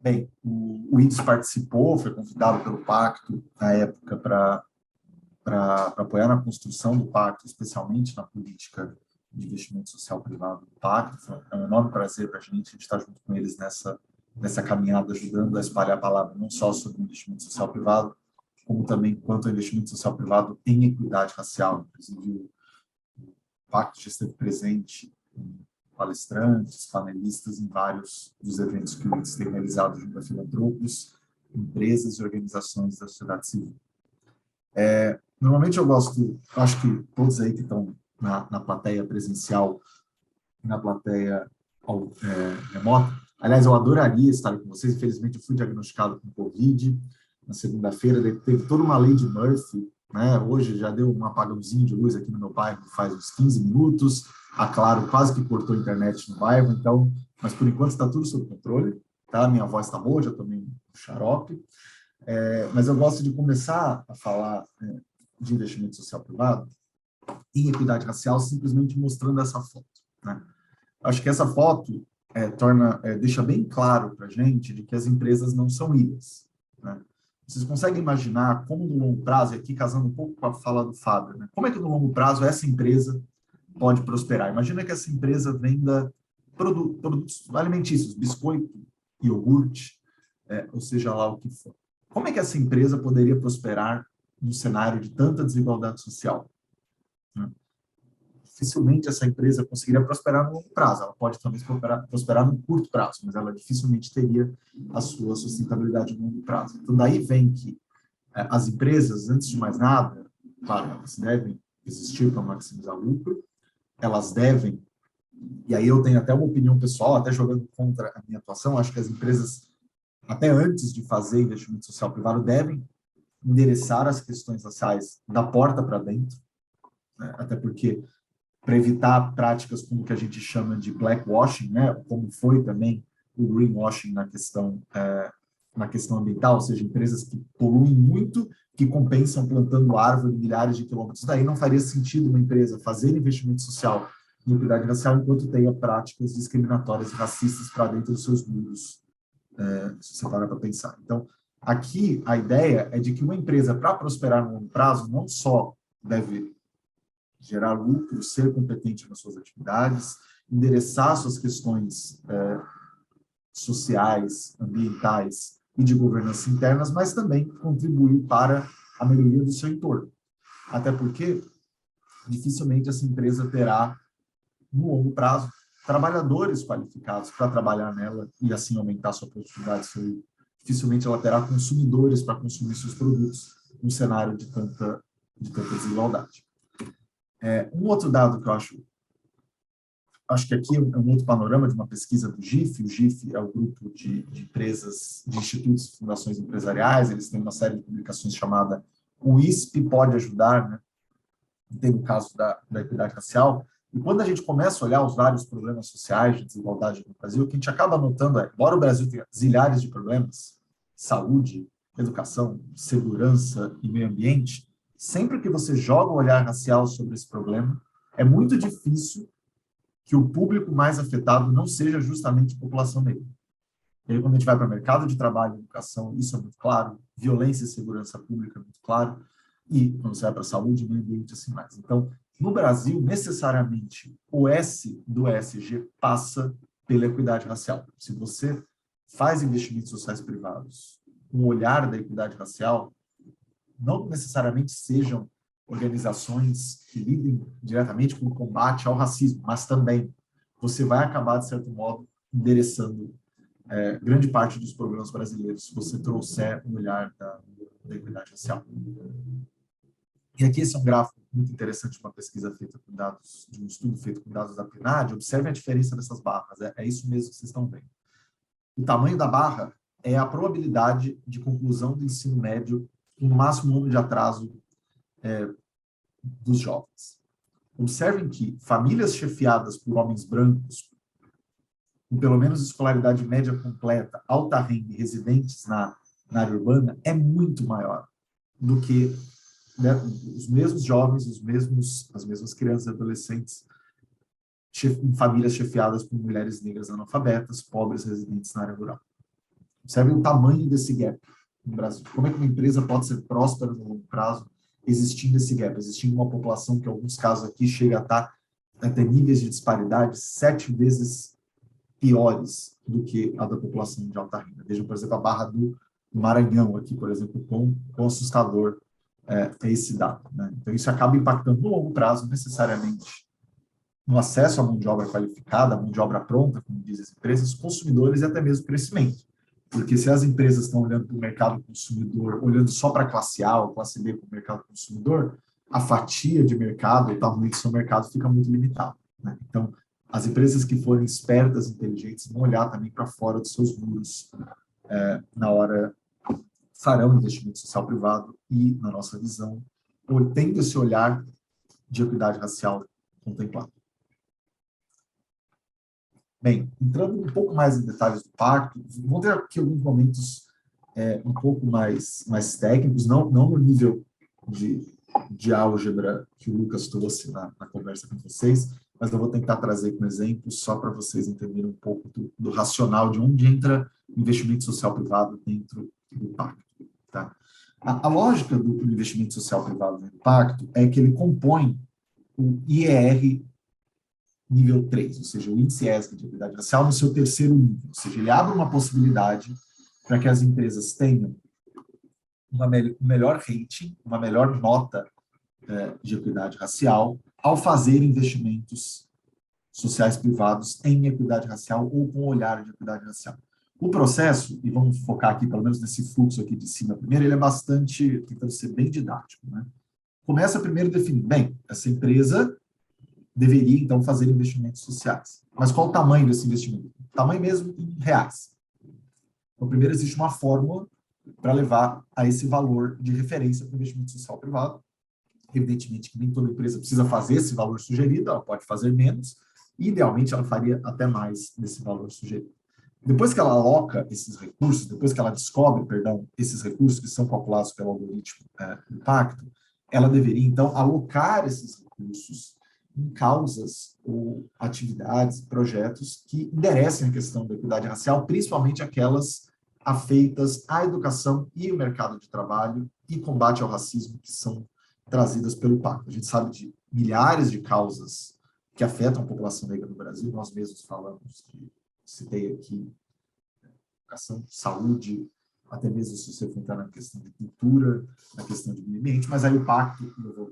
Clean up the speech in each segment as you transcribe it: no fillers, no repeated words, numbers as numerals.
Bem, o IDES participou, foi convidado pelo Pacto, na época, para apoiar na construção do Pacto, especialmente na política de investimento social privado do Pacto. É um enorme prazer para a gente estar junto com eles nessa caminhada, ajudando a espalhar a palavra não só sobre investimento social privado, como também quanto ao investimento social privado em equidade racial. Inclusive, o Pacto já esteve presente em palestrantes, panelistas em vários dos eventos que o IDES tem realizado junto a filantropos, empresas e organizações da sociedade civil. Normalmente acho que todos aí que estão na plateia presencial e na plateia remota, aliás, eu adoraria estar com vocês, infelizmente eu fui diagnosticado com Covid na segunda-feira, teve toda uma lei de Murphy, né? Hoje já deu um apagãozinho de luz aqui no meu bairro, faz uns 15 minutos, a Claro quase que cortou a internet no bairro, então, mas por enquanto está tudo sob controle, tá? Minha voz está boa, já tomei um xarope, mas eu gosto de começar a falar de investimento social privado em equidade racial simplesmente mostrando essa foto, né? Acho que essa foto deixa bem claro para a gente de que as empresas não são ilhas, né? Vocês conseguem imaginar como no longo prazo, e aqui casando um pouco com a fala do Fábio, né? Como é que no longo prazo essa empresa pode prosperar? Imagina que essa empresa venda produtos alimentícios, biscoito, iogurte, ou seja lá o que for. Como é que essa empresa poderia prosperar num cenário de tanta desigualdade social? Dificilmente essa empresa conseguiria prosperar no longo prazo. Ela pode talvez prosperar no curto prazo, mas ela dificilmente teria a sua sustentabilidade no longo prazo. Então, daí vem que as empresas, antes de mais nada, claro, elas devem existir para maximizar o lucro, elas devem, e aí eu tenho até uma opinião pessoal, até jogando contra a minha atuação, acho que as empresas, até antes de fazer investimento social privado, devem endereçar as questões raciais da porta para dentro, né? Até porque para evitar práticas como que a gente chama de blackwashing, né? Como foi também o greenwashing na questão ambiental, ou seja, empresas que poluem muito, que compensam plantando árvore milhares de quilômetros. Daí não faria sentido uma empresa fazer investimento social em equidade racial enquanto tenha práticas discriminatórias e racistas para dentro dos seus muros, se você parar para pensar. Então, aqui a ideia é de que uma empresa, para prosperar no longo prazo, não só deve gerar lucro, ser competente nas suas atividades, endereçar suas questões sociais, ambientais e de governança internas, mas também contribuir para a melhoria do seu entorno. Até porque dificilmente essa empresa terá, no longo prazo, trabalhadores qualificados para trabalhar nela e assim aumentar sua produtividade. Dificilmente ela terá consumidores para consumir seus produtos num cenário de tanta desigualdade. Um outro dado que eu acho que aqui é um outro panorama de uma pesquisa do GIF. O GIF é o grupo de empresas, de institutos e fundações empresariais. Eles têm uma série de publicações chamada O ISP Pode Ajudar, né? Tem o caso da equidade racial. E quando a gente começa a olhar os vários problemas sociais de desigualdade no Brasil, o que a gente acaba notando embora o Brasil tenha zilhares de problemas, saúde, educação, segurança e meio ambiente, sempre que você joga o olhar racial sobre esse problema, é muito difícil que o público mais afetado não seja justamente a população negra. E aí, quando a gente vai para o mercado de trabalho e educação, isso é muito claro, violência e segurança pública é muito claro, e quando você vai para a saúde e meio ambiente, assim mais. Então, no Brasil, necessariamente, o S do ESG passa pela equidade racial. Se você faz investimentos sociais privados com o olhar da equidade racial, não necessariamente sejam organizações que lidem diretamente com o combate ao racismo, mas também você vai acabar, de certo modo, endereçando grande parte dos problemas brasileiros se você trouxer o olhar da equidade racial. E aqui esse é um gráfico muito interessante de uma pesquisa feita com dados, de um estudo feito com dados da PNAD. Observe a diferença dessas barras, é isso mesmo que vocês estão vendo. O tamanho da barra é a probabilidade de conclusão do ensino médio com no máximo um ano de atraso dos jovens. Observem que famílias chefiadas por homens brancos, com pelo menos escolaridade média completa, alta renda e residentes na área urbana, é muito maior do que, né, os mesmos jovens, as mesmas crianças e adolescentes em famílias chefiadas por mulheres negras analfabetas, pobres residentes na área rural. Observe o tamanho desse gap no Brasil. Como é que uma empresa pode ser próspera no longo prazo, existindo esse gap, existindo uma população que, em alguns casos aqui, chega a ter níveis de disparidade 7 vezes piores do que a da população de alta renda. Vejam, por exemplo, a Barra do Maranhão aqui, por exemplo, quão assustador é esse dado, né? Então, isso acaba impactando no longo prazo, necessariamente, no acesso à mão de obra qualificada, à mão de obra pronta, como dizem as empresas, consumidores e até mesmo crescimento. Porque se as empresas estão olhando para o mercado consumidor, olhando só para a classe A ou classe B para o mercado consumidor, a fatia de mercado, o tamanho do seu mercado fica muito limitado, né? Então, as empresas que forem espertas, inteligentes, vão olhar também para fora dos seus muros na hora farão investimento social privado e, na nossa visão, tendo esse olhar de equidade racial contemplado. Bem, entrando um pouco mais em detalhes do pacto, vamos ter aqui alguns momentos um pouco mais técnicos, não no nível de álgebra que o Lucas trouxe na conversa com vocês, mas eu vou tentar trazer com exemplos só para vocês entenderem um pouco do racional de onde entra o investimento social privado dentro do pacto. Tá? A lógica do investimento social privado dentro do pacto é que ele compõe o IER nível 3, ou seja, o índice ESG de equidade racial no seu terceiro nível, ou seja, ele abre uma possibilidade para que as empresas tenham um melhor rating, uma melhor nota de equidade racial ao fazer investimentos sociais privados em equidade racial ou com olhar de equidade racial. O processo, e vamos focar aqui pelo menos nesse fluxo aqui de cima primeiro, ele é bastante, tentando ser bem didático, né? Começa primeiro definindo, bem, essa empresa deveria, então, fazer investimentos sociais. Mas qual o tamanho desse investimento? O tamanho mesmo em reais. Então, primeiro existe uma fórmula para levar a esse valor de referência para o investimento social privado. Evidentemente que nem toda empresa precisa fazer esse valor sugerido, ela pode fazer menos, e, idealmente, ela faria até mais desse valor sugerido. Depois que ela aloca esses recursos, depois que ela descobre, perdão, esses recursos que são calculados pelo algoritmo do pacto, ela deveria, então, alocar esses recursos em causas ou atividades, projetos que enderecem a questão da equidade racial, principalmente aquelas afeitas à educação e ao mercado de trabalho e combate ao racismo que são trazidas pelo pacto. A gente sabe de milhares de causas que afetam a população negra no Brasil, nós mesmos falamos, citei aqui, educação, saúde, até mesmo se você for entrar na questão de cultura, na questão de meio ambiente, mas aí o pacto, eu vou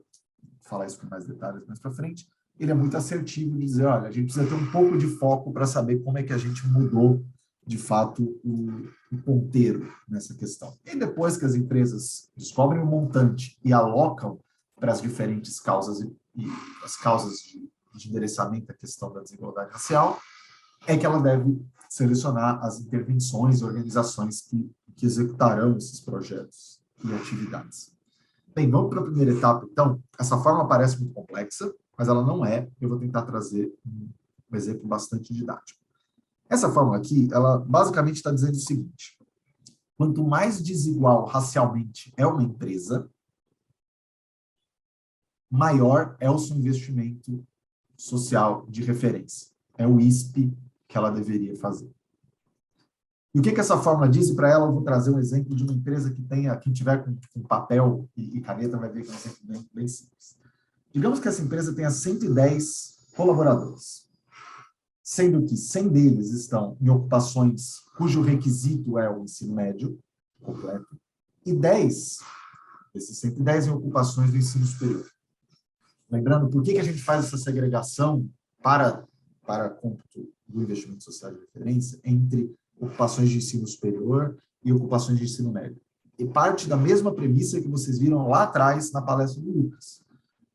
falar isso com mais detalhes mais para frente, ele é muito assertivo de dizer, olha, a gente precisa ter um pouco de foco para saber como é que a gente mudou, de fato, o ponteiro nessa questão. E depois que as empresas descobrem o montante e alocam para as diferentes causas e as causas de endereçamento da questão da desigualdade racial, é que ela deve selecionar as intervenções e organizações que executarão esses projetos e atividades. Bem, vamos para a primeira etapa, então. Essa forma parece muito complexa, mas ela não é. Eu vou tentar trazer um exemplo bastante didático. Essa fórmula aqui, ela basicamente está dizendo o seguinte: quanto mais desigual racialmente é uma empresa, maior é o seu investimento social de referência. É o ISP que ela deveria fazer. E o que essa fórmula diz? E para ela eu vou trazer um exemplo de uma empresa que tenha, quem tiver com papel e caneta vai ver que é um exemplo bem simples. Digamos que essa empresa tenha 110 colaboradores, sendo que 100 deles estão em ocupações cujo requisito é o ensino médio completo, e 10, esses 110 em ocupações do ensino superior. Lembrando, por que a gente faz essa segregação para cômputo do investimento social de referência entre ocupações de ensino superior e ocupações de ensino médio? E parte da mesma premissa que vocês viram lá atrás na palestra do Lucas.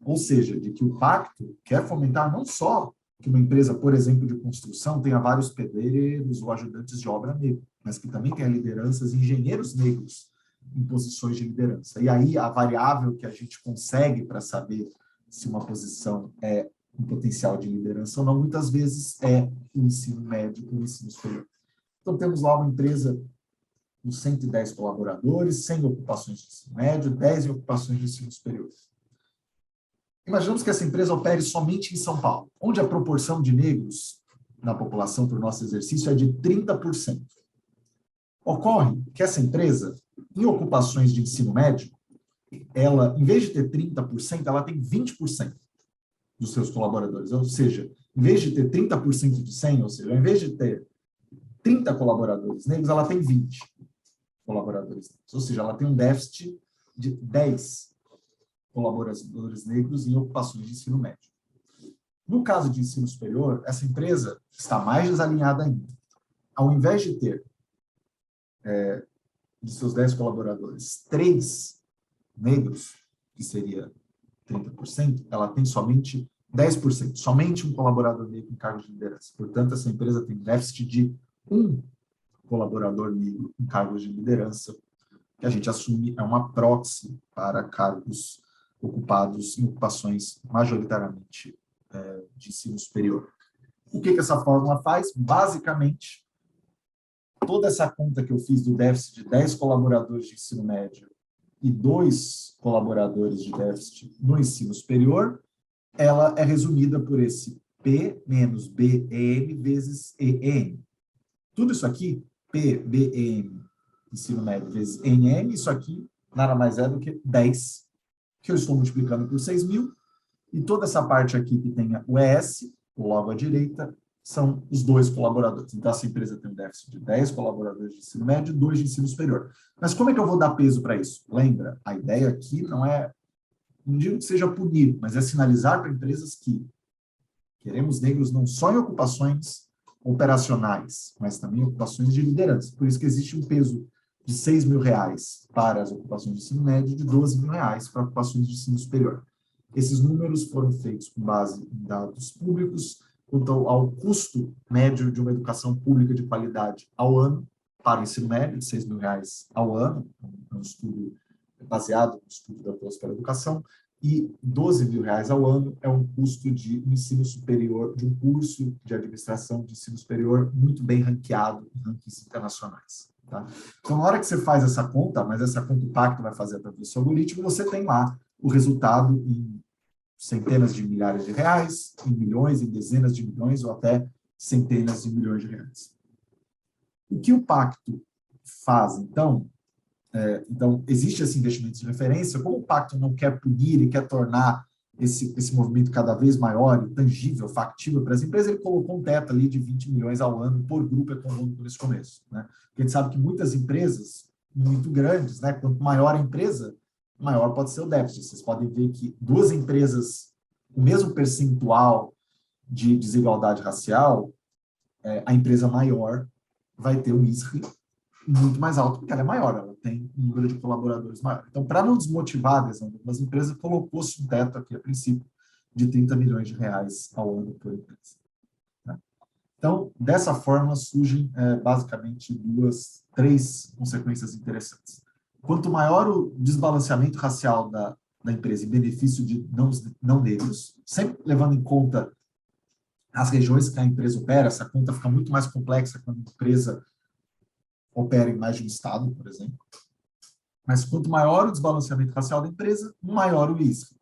Ou seja, de que o pacto quer fomentar não só que uma empresa, por exemplo, de construção tenha vários pedreiros ou ajudantes de obra negros, mas que também tenha lideranças e engenheiros negros em posições de liderança. E aí a variável que a gente consegue para saber se uma posição é um potencial de liderança ou não, muitas vezes é o ensino médio ou o ensino superior. Então, temos lá uma empresa com 110 colaboradores, 100 ocupações de ensino médio, 10 ocupações de ensino superior. Imaginamos que essa empresa opere somente em São Paulo, onde a proporção de negros na população, por nosso exercício, é de 30%. Ocorre que essa empresa, em ocupações de ensino médio, ela, em vez de ter 30%, ela tem 20% dos seus colaboradores. Ou seja, em vez de ter 30% de 100, ou seja, em vez de ter 30 colaboradores negros, ela tem 20 colaboradores negros. Ou seja, ela tem um déficit de 10 colaboradores negros em ocupações de ensino médio. No caso de ensino superior, essa empresa está mais desalinhada ainda. Ao invés de ter, de seus 10 colaboradores, 3 negros, que seria 30%, ela tem somente 10%, somente um colaborador negro em cargos de liderança. Portanto, essa empresa tem déficit de um colaborador negro em cargos de liderança, que a gente assume é uma proxy para cargos ocupados em ocupações majoritariamente de ensino superior. O que essa fórmula faz? Basicamente, toda essa conta que eu fiz do déficit de 10 colaboradores de ensino médio e 2 colaboradores de déficit no ensino superior, ela é resumida por esse P menos BEM vezes EM. Tudo isso aqui, P, BEM, ensino médio vezes NM, isso aqui nada mais é do que 10, que eu estou multiplicando por 6.000, e toda essa parte aqui que tem o ES, logo à direita, são os 2 colaboradores. Então, essa empresa tem um déficit de 10 colaboradores de ensino médio e 2 de ensino superior. Mas como é que eu vou dar peso para isso? Lembra, a ideia aqui não digo que seja punir, mas é sinalizar para empresas que queremos negros não só em ocupações operacionais, mas também em ocupações de liderança. Por isso que existe um peso de R$6.000 para as ocupações de ensino médio e de R$12.000 para ocupações de ensino superior. Esses números foram feitos com base em dados públicos quanto ao custo médio de uma educação pública de qualidade ao ano para o ensino médio, de R$6.000 ao ano, um estudo baseado no estudo da Próspera Educação, e R$12.000 ao ano é um custo de ensino superior, de um curso de administração de ensino superior muito bem ranqueado em rankings internacionais. Tá? Então, na hora que você faz essa conta, mas essa conta o Pacto vai fazer através do seu algoritmo, você tem lá o resultado em centenas de milhares de reais, em milhões, em dezenas de milhões ou até centenas de milhões de reais. O que o Pacto faz, então, existe esse investimento de referência, como o Pacto não quer punir e quer tornar esse movimento cada vez maior, tangível, factível para as empresas, ele colocou um teto ali de 20 milhões ao ano por grupo econômico nesse começo. Né? Porque a gente sabe que muitas empresas muito grandes, né, quanto maior a empresa, maior pode ser o déficit. Vocês podem ver que 2 empresas, o mesmo percentual de desigualdade racial, a empresa maior vai ter um ISRI muito mais alto, porque ela é maior, ela tem um número de colaboradores maior. Então, para não desmotivar a adesão de algumas empresas, colocou-se um teto aqui, a princípio, de 30 milhões de reais ao ano por empresa. Tá? Então, dessa forma, surgem basicamente 3 consequências interessantes. Quanto maior o desbalanceamento racial da empresa em benefício de não negros, sempre levando em conta as regiões que a empresa opera, essa conta fica muito mais complexa quando a empresa opera em mais de um estado, por exemplo. Mas quanto maior o desbalanceamento racial da empresa, maior o risco.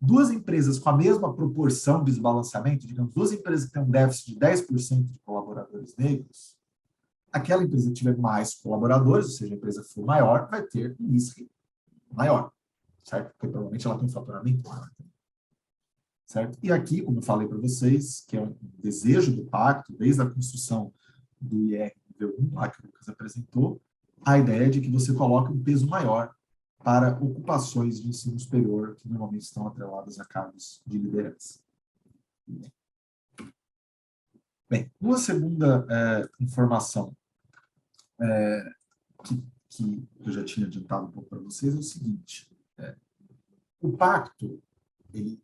2 empresas com a mesma proporção de desbalanceamento, digamos, 2 empresas que têm um déficit de 10% de colaboradores negros, aquela empresa que tiver mais colaboradores, ou seja, a empresa que for maior, vai ter um risco maior, certo? Porque provavelmente ela tem um faturamento maior. Certo? E aqui, como eu falei para vocês, que é um desejo do pacto, desde a construção do IR nível 1, lá que o Lucas apresentou, a ideia de que você coloque um peso maior para ocupações de ensino superior que normalmente estão atreladas a cargos de liderança. Bem, uma segunda informação que eu já tinha adiantado um pouco para vocês é o seguinte, o pacto, ele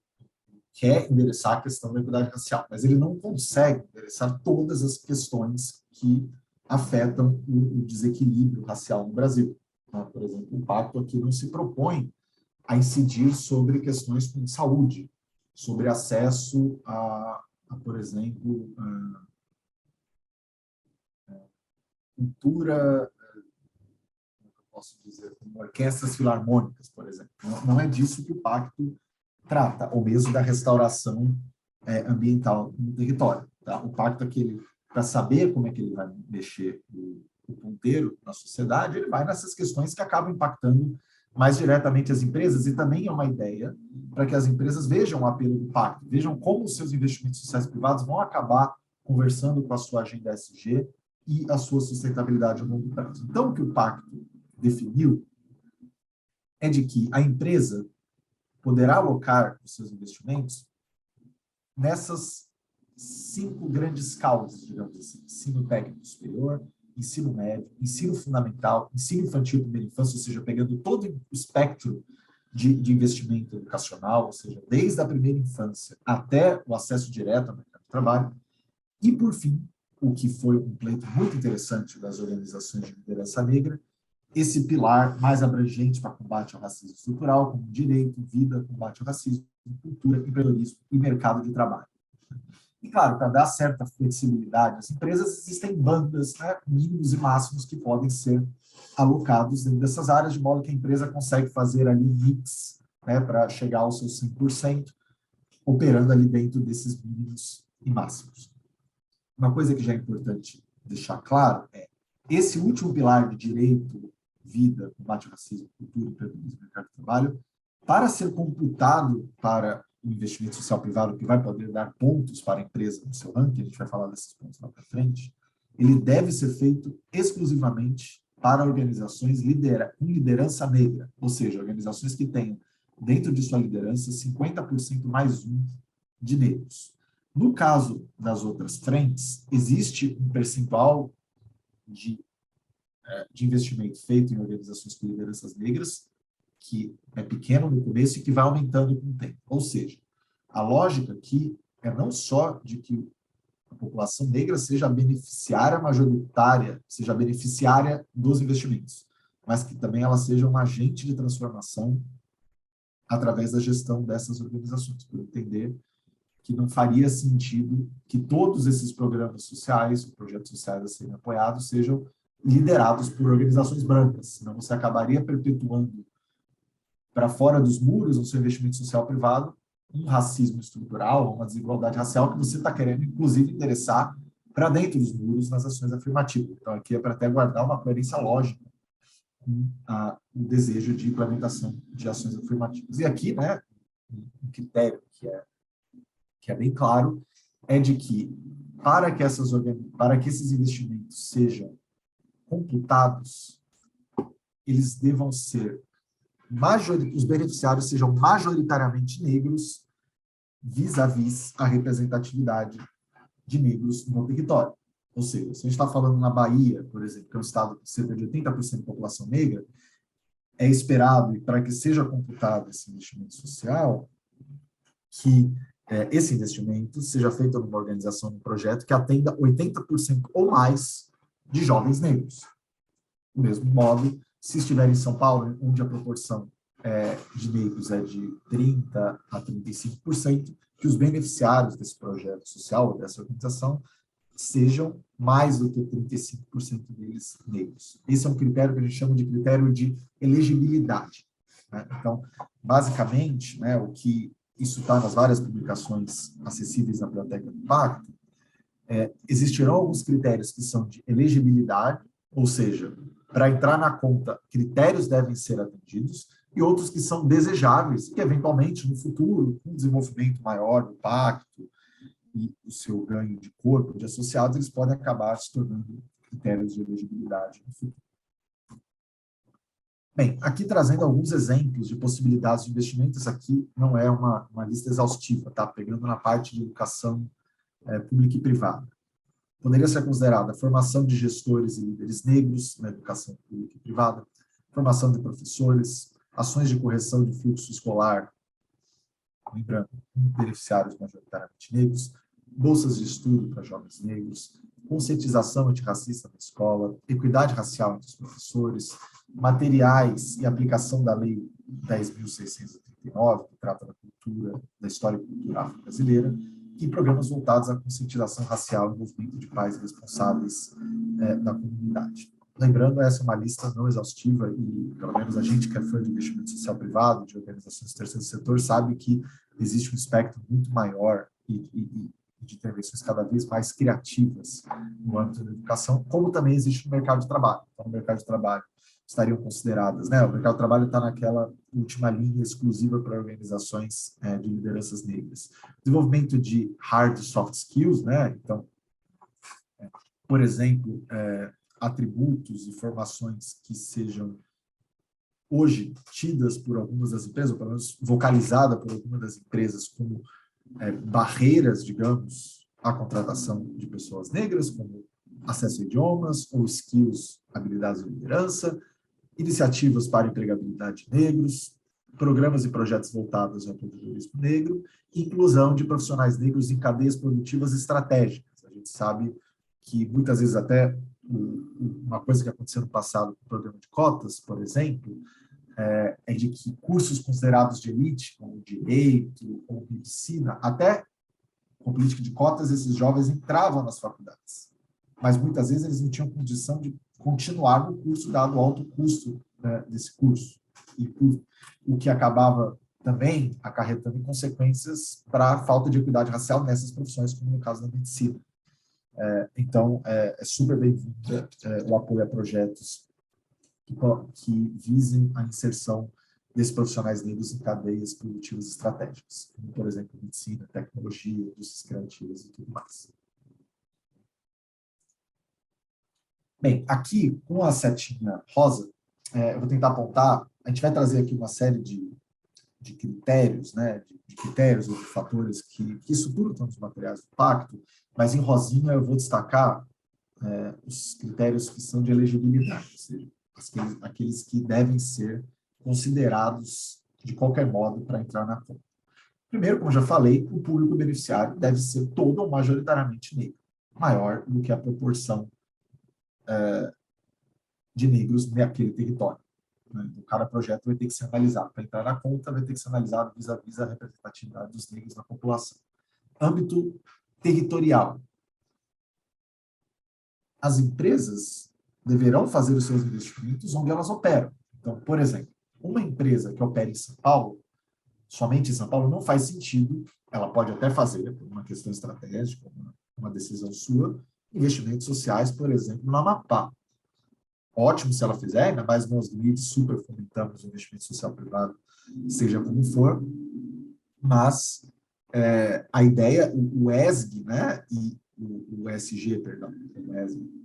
quer endereçar a questão da equidade racial, mas ele não consegue endereçar todas as questões que afetam o desequilíbrio racial no Brasil. Por exemplo, o pacto aqui não se propõe a incidir sobre questões como saúde, sobre acesso por exemplo, cultura, como eu posso dizer, como orquestras filarmônicas, por exemplo. Não é disso que o pacto trata, ou mesmo da restauração ambiental no território. Tá? O pacto, para saber como é que ele vai mexer o o ponteiro na sociedade, ele vai nessas questões que acabam impactando mais diretamente as empresas, e também é uma ideia para que as empresas vejam o apelo do pacto, vejam como os seus investimentos sociais privados vão acabar conversando com a sua agenda ESG e a sua sustentabilidade a longo prazo. Então, o que o pacto definiu é de que a empresa poderá alocar os seus investimentos nessas 5 grandes causas, digamos assim: ensino técnico superior, ensino médio, ensino fundamental, ensino infantil, primeira infância, ou seja, pegando todo o espectro de investimento educacional, ou seja, desde a primeira infância até o acesso direto ao mercado de trabalho. E, por fim, o que foi um pleito muito interessante das organizações de liderança negra, esse pilar mais abrangente para combate ao racismo estrutural, como direito, vida, combate ao racismo, cultura, empreendedorismo e mercado de trabalho. E, claro, para dar certa flexibilidade às empresas, existem bandas, né, mínimos e máximos que podem ser alocados dentro dessas áreas, de modo que a empresa consegue fazer ali um mix, né, para chegar aos seus 100%, operando ali dentro desses mínimos e máximos. Uma coisa que já é importante deixar claro é esse último pilar de direito, vida, combate ao racismo, cultura, empreendedorismo e mercado de trabalho, para ser computado para o investimento social privado, que vai poder dar pontos para a empresa no seu ranking, a gente vai falar desses pontos lá para frente, ele deve ser feito exclusivamente para organizações com liderança negra, ou seja, organizações que tenham dentro de sua liderança 50% mais um de negros. No caso das outras frentes, existe um percentual de investimento feito em organizações com lideranças negras, que é pequeno no começo e que vai aumentando com o tempo. Ou seja, a lógica aqui é não só de que a população negra seja beneficiária majoritária, seja beneficiária dos investimentos, mas que também ela seja um agente de transformação através da gestão dessas organizações, por entender que não faria sentido que todos esses programas sociais, os projetos sociais a serem apoiados, sejam liderados por organizações brancas, senão você acabaria perpetuando para fora dos muros no seu investimento social privado um racismo estrutural, uma desigualdade racial que você está querendo, inclusive, endereçar para dentro dos muros nas ações afirmativas. Então, aqui é para até guardar uma coerência lógica com o desejo de implementação de ações afirmativas. E aqui, né, um critério que é bem claro, é de que para que esses investimentos sejam computados, eles devam ser os beneficiários sejam majoritariamente negros vis-à-vis a representatividade de negros no território. Ou seja, se a gente está falando na Bahia, por exemplo, que é um estado com cerca de 80% de população negra, é esperado, e para que seja computado esse investimento social, que esse investimento seja feito numa organização, num projeto que atenda 80% ou mais de jovens negros. Do mesmo modo, se estiver em São Paulo, onde a proporção de negros é de 30% a 35%, que os beneficiários desse projeto social, dessa organização, sejam mais do que 35% deles negros. Esse é um critério que a gente chama de critério de elegibilidade, né? Então, basicamente, né, o que isso está nas várias publicações acessíveis na Biblioteca do Pacto, existirão alguns critérios que são de elegibilidade, ou seja, para entrar na conta, critérios devem ser atendidos, e outros que são desejáveis, que eventualmente no futuro, com um desenvolvimento maior do pacto e o seu ganho de corpo, de associados, eles podem acabar se tornando critérios de elegibilidade no futuro. Bem, aqui trazendo alguns exemplos de possibilidades de investimento, isso aqui não é uma lista exaustiva, tá? Pegando na parte de educação pública e privada. Poderia ser considerada a formação de gestores e líderes negros na educação pública e privada, formação de professores, ações de correção de fluxo escolar, lembrando, beneficiários majoritariamente negros, bolsas de estudo para jovens negros, conscientização antirracista na escola, equidade racial entre os professores, materiais e aplicação da Lei 10.639, que trata da cultura, da história e cultura afro-brasileira, e programas voltados à conscientização racial e envolvimento de pais responsáveis da comunidade. Lembrando, essa é uma lista não exaustiva e, pelo menos, a gente que é fã de investimento social privado, de organizações do terceiro setor, sabe que existe um espectro muito maior e de intervenções cada vez mais criativas no âmbito da educação, como também existe no mercado de trabalho. Então, no mercado de trabalho estariam consideradas, né? O mercado de trabalho está naquela última linha exclusiva para organizações de lideranças negras. Desenvolvimento de hard e soft skills, né? Então, por exemplo, atributos e formações que sejam hoje tidas por algumas das empresas, ou pelo menos vocalizada por algumas das empresas como barreiras, digamos, à contratação de pessoas negras, como acesso a idiomas ou skills, habilidades de liderança, iniciativas para empregabilidade de negros, programas e projetos voltados ao empreendedorismo negro, inclusão de profissionais negros em cadeias produtivas estratégicas. A gente sabe que muitas vezes até uma coisa que aconteceu no passado com o programa de cotas, por exemplo, é de que cursos considerados de elite, como direito ou medicina, até com política de cotas, esses jovens entravam nas faculdades, mas muitas vezes eles não tinham condição de continuar no curso, dado o alto custo, né, desse curso, e o que acabava também acarretando em consequências para a falta de equidade racial nessas profissões, como no caso da medicina. Então, é super bem-vindo o apoio a projetos que visem a inserção desses profissionais negros em cadeias produtivas estratégicas, como, por exemplo, medicina, tecnologia, indústrias criativas e tudo mais. Bem, aqui, com a setinha rosa, eu vou tentar apontar, a gente vai trazer aqui uma série de critérios, né, de critérios ou de fatores que estruturam tanto os materiais do pacto, mas em rosinha eu vou destacar os critérios que são de elegibilidade, ou seja, aqueles que devem ser considerados de qualquer modo para entrar na conta. Primeiro, como já falei, o público beneficiário deve ser todo ou majoritariamente negro, maior do que a proporção de negros naquele território. Né? Então, cada projeto vai ter que ser analisado. Para entrar na conta, vai ter que ser analisado vis-à-vis a representatividade dos negros na população. Âmbito territorial. As empresas deverão fazer os seus investimentos onde elas operam. Então, por exemplo, uma empresa que opera em São Paulo, somente em São Paulo, não faz sentido, ela pode até fazer, por uma questão estratégica, uma decisão sua, investimentos sociais, por exemplo, no Amapá. Ótimo se ela fizer, ainda mais nós do MIT super fomentamos o investimento social privado, seja como for, mas a ideia, o ESG, né, e o ESG, perdão, o ESG,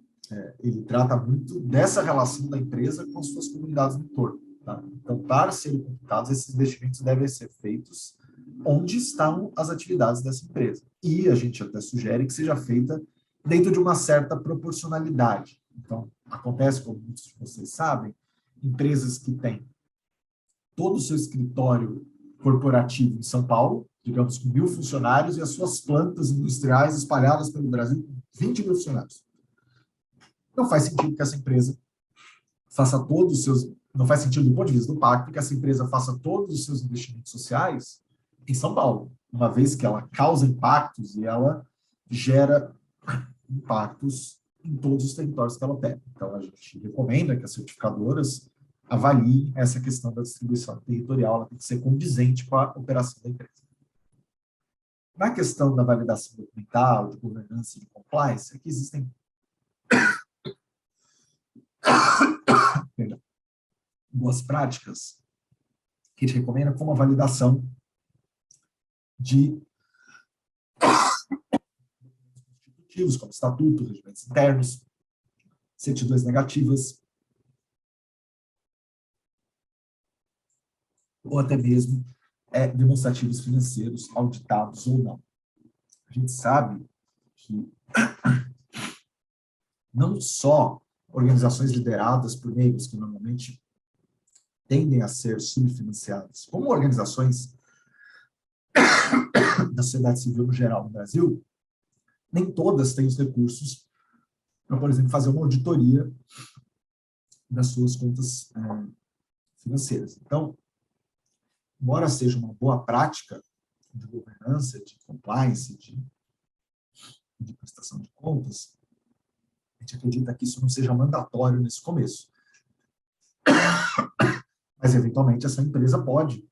ele trata muito dessa relação da empresa com as suas comunidades no entorno. Tá? Então, para serem computados, esses investimentos devem ser feitos onde estão as atividades dessa empresa. E a gente até sugere que seja feita dentro de uma certa proporcionalidade. Então, acontece, como muitos de vocês sabem, empresas que têm todo o seu escritório corporativo em São Paulo, digamos com 1.000 funcionários, e as suas plantas industriais espalhadas pelo Brasil, 20 mil funcionários. Não faz sentido que essa empresa faça todos os seus... Não faz sentido do ponto de vista do pacto que essa empresa faça todos os seus investimentos sociais em São Paulo, uma vez que ela causa impactos e ela gera impactos em todos os territórios que ela opera. Então, a gente recomenda que as certificadoras avaliem essa questão da distribuição territorial, ela tem que ser condizente com a operação da empresa. Na questão da validação documental, de governança e de compliance, aqui existem boas práticas que a gente recomenda, como a validação de constitutivos, como estatuto, regimentos internos, certidões negativas, ou até mesmo demonstrativos financeiros, auditados ou não. A gente sabe que não só organizações lideradas por negros, que normalmente tendem a ser subfinanciadas, como organizações da sociedade civil no geral no Brasil, nem todas têm os recursos para, por exemplo, fazer uma auditoria das suas contas financeiras. Então, embora seja uma boa prática de governança, de compliance, de prestação de contas, a gente acredita que isso não seja mandatório nesse começo. Mas, eventualmente, essa empresa pode,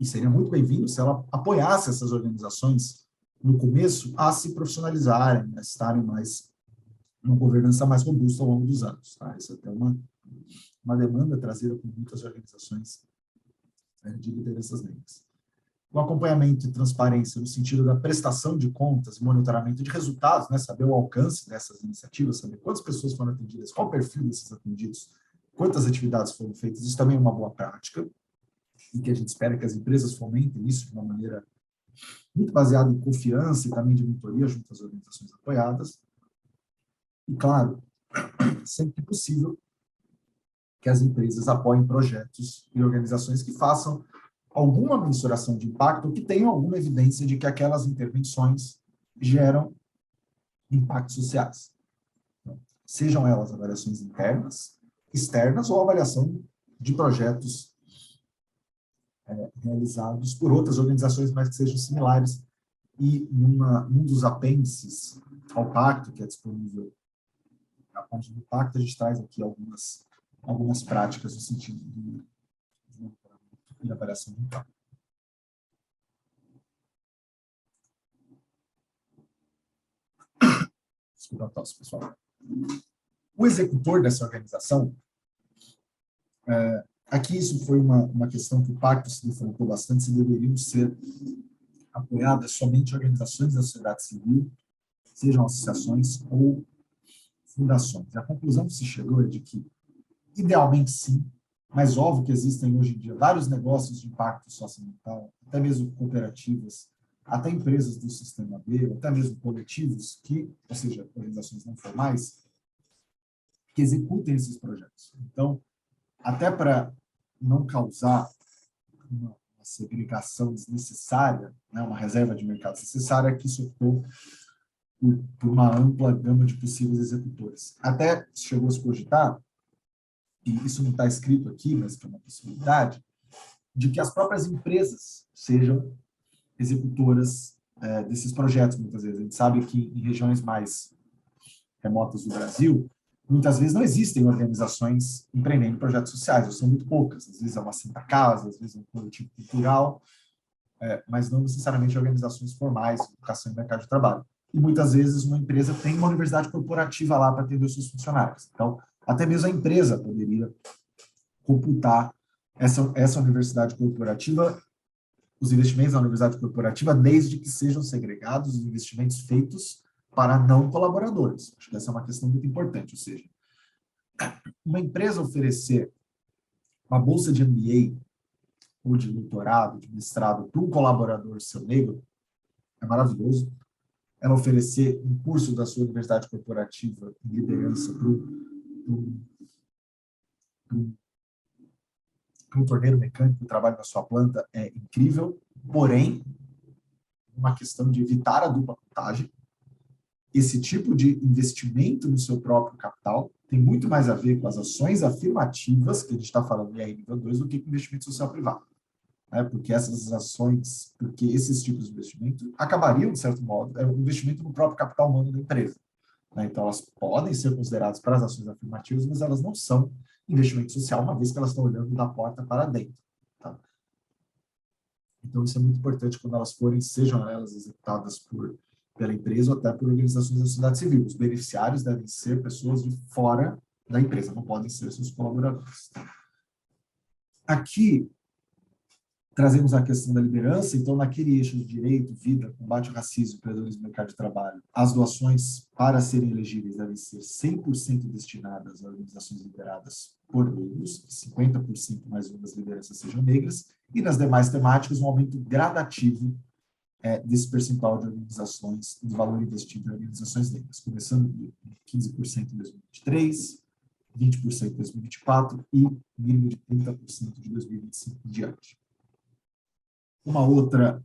e seria muito bem-vindo se ela apoiasse essas organizações no começo a se profissionalizarem, a estarem mais uma governança mais robusta ao longo dos anos. Tá? Isso é até uma demanda trazida por muitas organizações de lideranças negras. O acompanhamento e transparência no sentido da prestação de contas, monitoramento de resultados, né, saber o alcance dessas iniciativas, saber quantas pessoas foram atendidas, qual o perfil desses atendidos, quantas atividades foram feitas, isso também é uma boa prática, e que a gente espera que as empresas fomentem isso de uma maneira muito baseada em confiança e também de mentoria junto às organizações apoiadas. E, claro, sempre que possível, que as empresas apoiem projetos e organizações que façam alguma mensuração de impacto, que tenham alguma evidência de que aquelas intervenções geram impactos sociais. Sejam elas avaliações internas, externas ou avaliação de projetos realizados por outras organizações, mas que sejam similares. E num dos apêndices ao pacto, que é disponível na página do pacto, a gente traz aqui algumas práticas no sentido de avaliação de impacto. Desculpa a tosse, pessoal. O executor dessa organização, aqui isso foi uma questão que o pacto se defrontou bastante, se deveriam ser apoiadas somente organizações da sociedade civil, sejam associações ou fundações. A conclusão que se chegou é de que, idealmente sim, mas óbvio que existem hoje em dia vários negócios de impacto socioambiental, até mesmo cooperativas, até empresas do sistema B, até mesmo coletivos, ou seja, organizações não formais, que executem esses projetos. Então, até para não causar uma segregação desnecessária, né, uma reserva de mercado desnecessária, que isso optou por uma ampla gama de possíveis executores. Até chegou a se cogitar, e isso não está escrito aqui, mas que é uma possibilidade, de que as próprias empresas sejam executoras desses projetos, muitas vezes. A gente sabe que em regiões mais remotas do Brasil, muitas vezes não existem organizações empreendendo projetos sociais, ou são muito poucas. Às vezes é uma Santa Casa, às vezes é um coletivo cultural, mas não necessariamente organizações formais, educação e mercado de trabalho. E muitas vezes uma empresa tem uma universidade corporativa lá para atender os seus funcionários. Então, até mesmo a empresa poderia computar essa universidade corporativa, os investimentos na universidade corporativa, desde que sejam segregados os investimentos feitos para não colaboradores. Acho que essa é uma questão muito importante, ou seja, uma empresa oferecer uma bolsa de MBA ou de doutorado, de mestrado para um colaborador seu negro, é maravilhoso. Ela oferecer um curso da sua universidade corporativa em liderança para um torneiro mecânico que trabalha na sua planta é incrível, porém, uma questão de evitar a dupla contagem. Esse tipo de investimento no seu próprio capital tem muito mais a ver com as ações afirmativas, que a gente está falando em IR nível 2, do que com investimento social privado. Porque esses tipos de investimento acabariam, de certo modo, um investimento no próprio capital humano da empresa. Então, elas podem ser consideradas para as ações afirmativas, mas elas não são investimento social, uma vez que elas estão olhando da porta para dentro. Tá? Então, isso é muito importante quando elas forem, sejam elas executadas pela empresa ou até por organizações da sociedade civil. Os beneficiários devem ser pessoas de fora da empresa, não podem ser seus colaboradores. Aqui, trazemos a questão da liderança, então, naquele eixo de direito, vida, combate ao racismo, empreendedorismo no mercado de trabalho, as doações, para serem elegíveis, devem ser 100% destinadas a organizações lideradas por negros, 50% mais uma das lideranças sejam negras, e nas demais temáticas, um aumento gradativo desse percentual de organizações, de valor investido em organizações negras, começando de 15% em 2023, 20% em 2024 e mínimo de 30% de 2025 em diante. Uma outra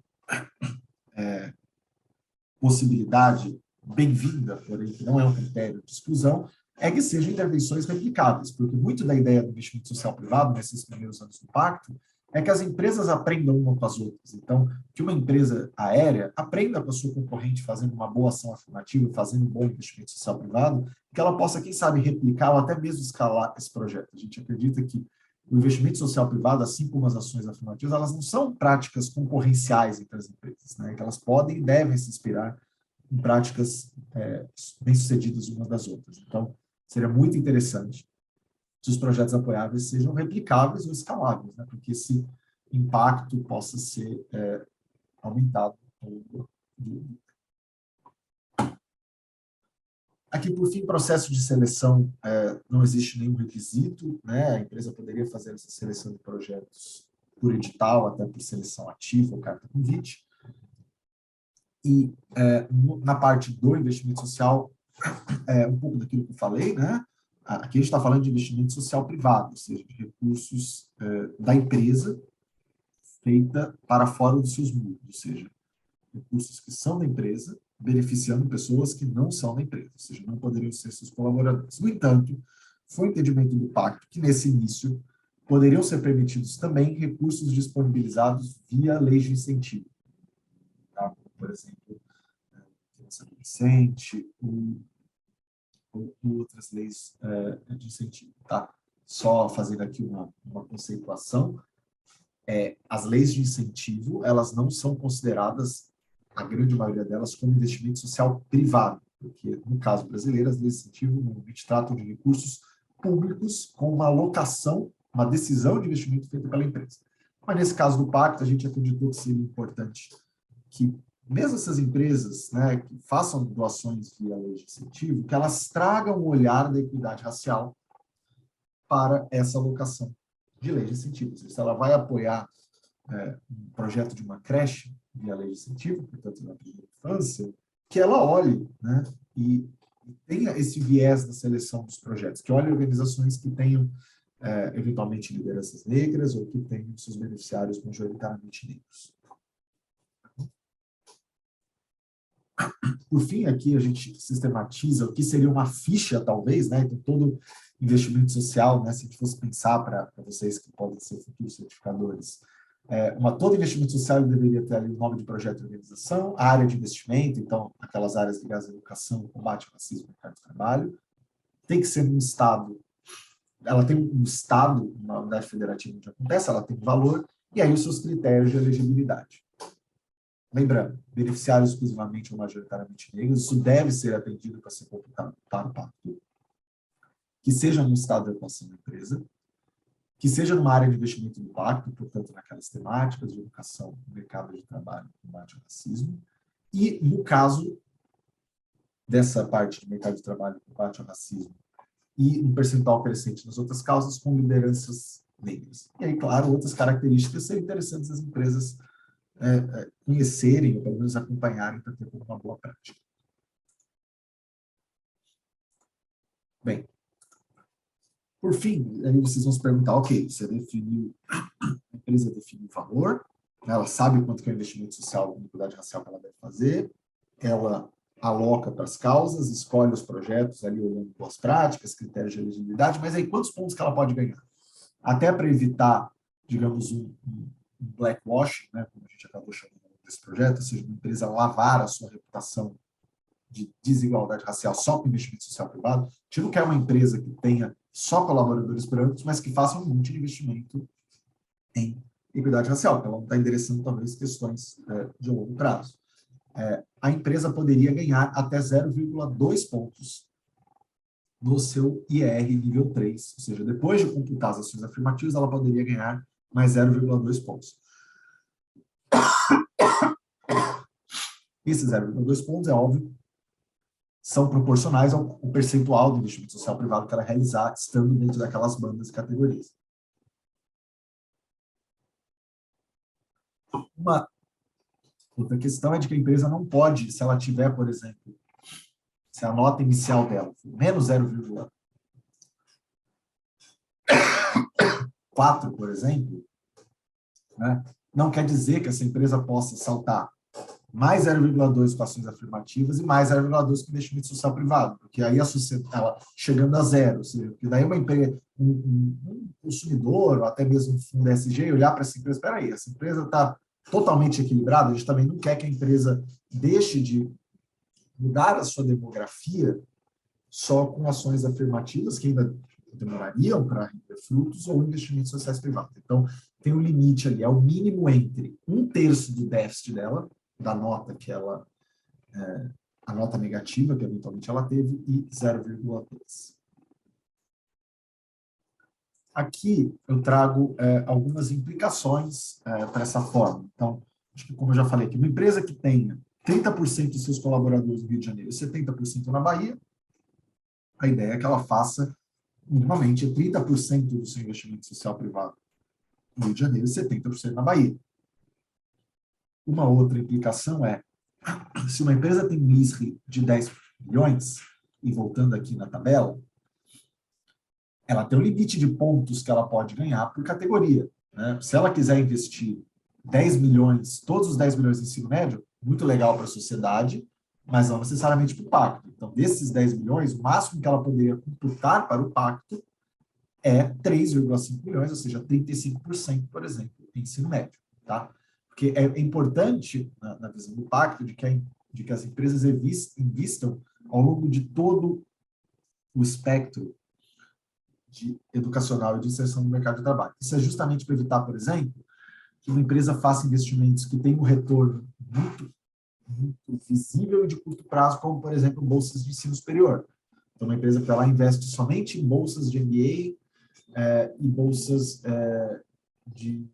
possibilidade bem-vinda, porém que não é um critério de exclusão, é que sejam intervenções replicáveis, porque muito da ideia do investimento social privado, nesses primeiros anos do pacto, é que as empresas aprendam uma com as outras. Então, que uma empresa aérea aprenda com a sua concorrente fazendo uma boa ação afirmativa, fazendo um bom investimento social privado, que ela possa, quem sabe, replicar ou até mesmo escalar esse projeto. A gente acredita que o investimento social privado, assim como as ações afirmativas, elas não são práticas concorrenciais entre as empresas, né? Que elas podem e devem se inspirar em práticas bem-sucedidas umas das outras. Então, seria muito interessante se os projetos apoiáveis sejam replicáveis ou escaláveis, né? Porque esse impacto possa ser aumentado ao longo do... Aqui, por fim, processo de seleção, não existe nenhum requisito, né? A empresa poderia fazer essa seleção de projetos por edital, até por seleção ativa ou carta convite. E na parte do investimento social, um pouco daquilo que eu falei, né? Aqui a gente está falando de investimento social privado, ou seja, de recursos da empresa feita para fora dos seus muros, ou seja, recursos que são da empresa, beneficiando pessoas que não são da empresa, ou seja, não poderiam ser seus colaboradores. No entanto, foi o entendimento do pacto que, nesse início, poderiam ser permitidos também recursos disponibilizados via leis de incentivo. Tá? Por exemplo, criança adolescente ou outras leis de incentivo. Tá? Só fazendo aqui uma conceituação, as leis de incentivo, elas não são consideradas, a grande maioria delas, como investimento social privado, porque, no caso brasileiro, as leis de incentivo normalmente tratam de recursos públicos com uma alocação, uma decisão de investimento feita pela empresa. Mas, nesse caso do pacto, a gente acreditou que seria importante que, mesmo essas empresas, né, que façam doações via lei de incentivo, que elas tragam o olhar da equidade racial para essa alocação de lei de incentivo. Se ela vai apoiar um projeto de uma creche via lei de incentivo, portanto, na primeira infância, que ela olhe, né, e tenha esse viés da seleção dos projetos, que olhe organizações que tenham, eventualmente, lideranças negras ou que tenham seus beneficiários majoritariamente negros. Por fim, aqui a gente sistematiza o que seria uma ficha, talvez, né? Então, todo investimento social, né? Se a gente fosse pensar para vocês que podem ser futuros certificadores, todo investimento social deveria ter ali o nome de projeto de organização, a área de investimento, então, aquelas áreas ligadas à educação, combate ao racismo e mercado de trabalho. Tem que ser num estado, ela tem um estado, uma unidade federativa onde acontece, ela tem um valor, e aí os seus critérios de elegibilidade. Lembrando, beneficiários exclusivamente ou majoritariamente negros, isso deve ser atendido para ser computado para o pacto, que seja no estado de atuação da empresa, que seja numa área de investimento do pacto, portanto, naquelas temáticas de educação, mercado de trabalho, combate ao racismo, e, no caso dessa parte de mercado de trabalho, combate ao racismo, e um percentual crescente nas outras causas, com lideranças negras. E aí, claro, outras características seriam interessantes as empresas conhecerem, ou pelo menos acompanharem, para ter uma boa prática. Bem, por fim, aí vocês vão se perguntar, ok, você definiu, a empresa definiu o valor, ela sabe quanto que é o investimento social com equidade racial que ela deve fazer, ela aloca para as causas, escolhe os projetos ali olhando boas práticas, critérios de elegibilidade, mas aí quantos pontos que ela pode ganhar? Até para evitar, digamos, um blackwashing, né, como a gente acabou chamando desse projeto, ou seja, uma empresa lavar a sua reputação de desigualdade racial só com investimento social privado. A gente não quer uma empresa que tenha só colaboradores brancos, mas que faça um monte de investimento em equidade racial, porque ela não está endereçando, talvez, questões de longo prazo. A empresa poderia ganhar até 0,2 pontos no seu IR nível 3, ou seja, depois de computar as ações afirmativas, ela poderia ganhar mais 0,2 pontos. Esses 0,2 pontos, é óbvio, são proporcionais ao percentual do investimento social privado que ela realizar, estando dentro daquelas bandas e categorias. Uma outra questão é de que a empresa não pode, se ela tiver, por exemplo, se a nota inicial dela for menos 0,4, por exemplo, né, não quer dizer que essa empresa possa saltar mais 0,2 com ações afirmativas e mais 0,2 com investimento social privado, porque aí ela chegando a zero, ou seja, porque daí uma empresa, um consumidor, ou até mesmo um fundo ESG, olhar para essa empresa, espera aí, essa empresa está totalmente equilibrada, a gente também não quer que a empresa deixe de mudar a sua demografia só com ações afirmativas, que ainda demorariam para render frutos, ou investimentos sociais privados. Então, tem um limite ali, é o mínimo entre 1/3 do déficit dela, da nota que ela a nota negativa que eventualmente ela teve e 0,2. Aqui eu trago algumas implicações para essa forma. Então, acho que como eu já falei aqui, uma empresa que tenha 30% dos seus colaboradores no Rio de Janeiro e 70% na Bahia, a ideia é que ela faça, minimamente, 30% do seu investimento social privado no Rio de Janeiro e 70% na Bahia. Uma outra implicação é, se uma empresa tem um ISR de 10 milhões, e voltando aqui na tabela, ela tem um limite de pontos que ela pode ganhar por categoria, né? Se ela quiser investir 10 milhões, todos os 10 milhões de ensino médio, muito legal para a sociedade, mas não necessariamente para o pacto. Então, desses 10 milhões, o máximo que ela poderia computar para o pacto é 3,5 milhões, ou seja, 35%, por exemplo, em ensino médio. Tá? Porque é importante, na visão do pacto, de que as empresas investam ao longo de todo o espectro educacional e de inserção no mercado de trabalho. Isso é justamente para evitar, por exemplo, que uma empresa faça investimentos que tenham um retorno muito, muito visível e de curto prazo, como, por exemplo, bolsas de ensino superior. Então, uma empresa que ela investe somente em bolsas de MBA e bolsas de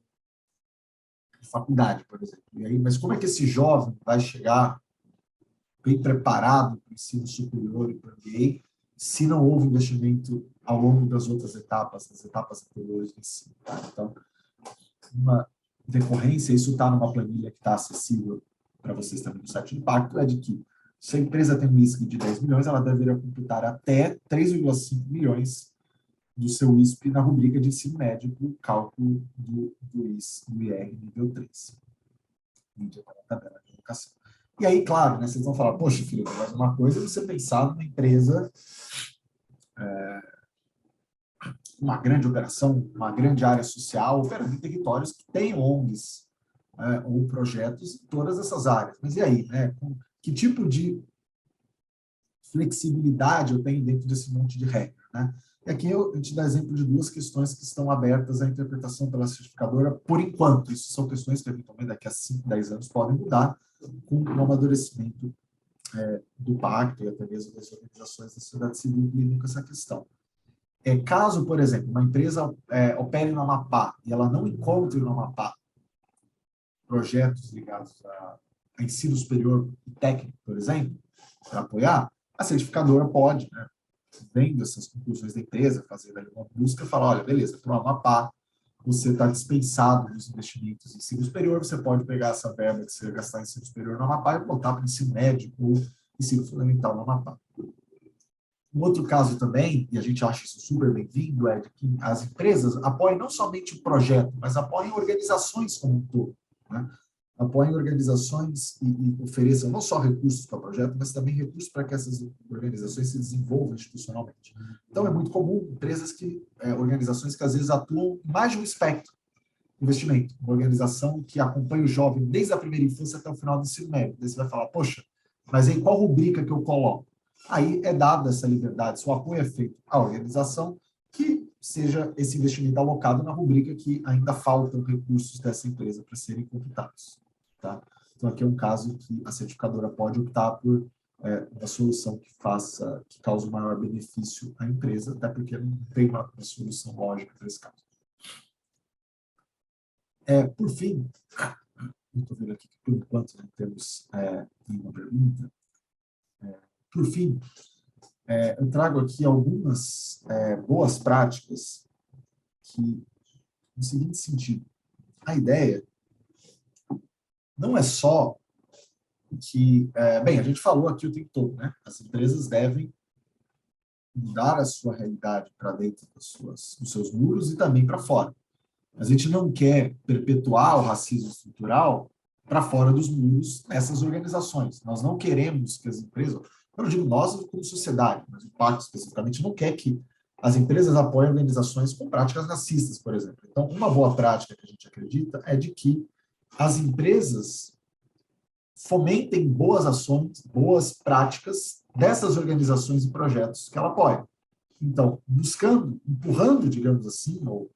faculdade, por exemplo. E aí, mas como é que esse jovem vai chegar bem preparado para o ensino superior e para o MBA, se não houve investimento ao longo das outras etapas, das etapas anteriores do ensino? Tá? Então, uma decorrência, isso está numa planilha que está acessível para vocês também no site do Pacto, é de que se a empresa tem um ISP de 10 milhões, ela deveria computar até 3,5 milhões do seu ISP na rubrica de ensino médio para o cálculo do IR nível 3. Mídia para a tabela de educação. E aí, claro, né, vocês vão falar, poxa, Felipe, mas uma coisa é você pensar numa empresa, uma grande operação, uma grande área social, operando em territórios que têm ONGs ou projetos em todas essas áreas. Mas e aí, né? Que tipo de flexibilidade eu tenho dentro desse monte de regra, né? E aqui eu te dou exemplo de duas questões que estão abertas à interpretação pela certificadora por enquanto. Isso são questões que, eventualmente, daqui a 5, 10 anos podem mudar com o amadurecimento do pacto e até mesmo das organizações da sociedade civil que lidam com essa questão. Caso, por exemplo, uma empresa opere no Amapá e ela não encontre no Amapá projetos ligados a ensino superior e técnico, por exemplo, para apoiar, a certificadora pode, né, vendo essas conclusões da empresa, fazer uma busca, falar, olha, beleza, para o Amapá, você está dispensado dos investimentos em ensino superior, você pode pegar essa verba que você vai gastar em ensino superior no Amapá e botar para o ensino médio ou ensino fundamental no Amapá. Um outro caso também, e a gente acha isso super bem-vindo, é de que as empresas apoiem não somente o projeto, mas apoiem organizações como um todo, né? Apoiem organizações e ofereçam não só recursos para o projeto, mas também recursos para que essas organizações se desenvolvam institucionalmente. Então, é muito comum organizações que às vezes atuam em mais de um espectro de investimento. Uma organização que acompanha o jovem desde a primeira infância até o final do ensino médio. Daí você vai falar, poxa, mas em qual rubrica que eu coloco? Aí é dada essa liberdade, se o apoio é feito à organização, que seja esse investimento alocado na rubrica que ainda faltam recursos dessa empresa para serem computados. Tá? Então, aqui é um caso que a certificadora pode optar por uma solução que cause um maior benefício à empresa, até porque não tem uma solução lógica para esse caso. Por fim, estou vendo aqui que, por enquanto, não temos nenhuma pergunta. Por fim, eu trago aqui algumas boas práticas que, no seguinte sentido, a ideia não é só que, bem, a gente falou aqui o tempo todo, né? As empresas devem mudar a sua realidade para dentro dos seus muros e também para fora. A gente não quer perpetuar o racismo estrutural para fora dos muros nessas organizações. Nós não queremos que as empresas, eu não digo nós como sociedade, mas o Pacto especificamente não quer que as empresas apoiem organizações com práticas racistas, por exemplo. Então, uma boa prática que a gente acredita é de que as empresas fomentem boas ações, boas práticas dessas organizações e projetos que ela apoia. Então, buscando, empurrando, digamos assim, ou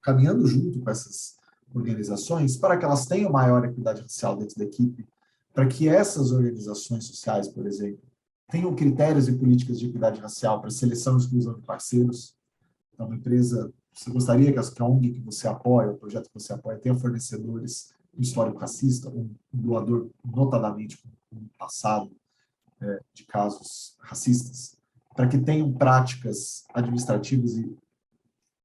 caminhando junto com essas organizações para que elas tenham maior equidade racial dentro da equipe para que essas organizações sociais, por exemplo, tenham critérios e políticas de equidade racial para seleção e exclusão de parceiros. Então, uma empresa, você gostaria que a ONG que você apoia, o projeto que você apoia, tenha fornecedores com histórico racista, um doador notadamente com um passado de casos racistas, para que tenham práticas administrativas e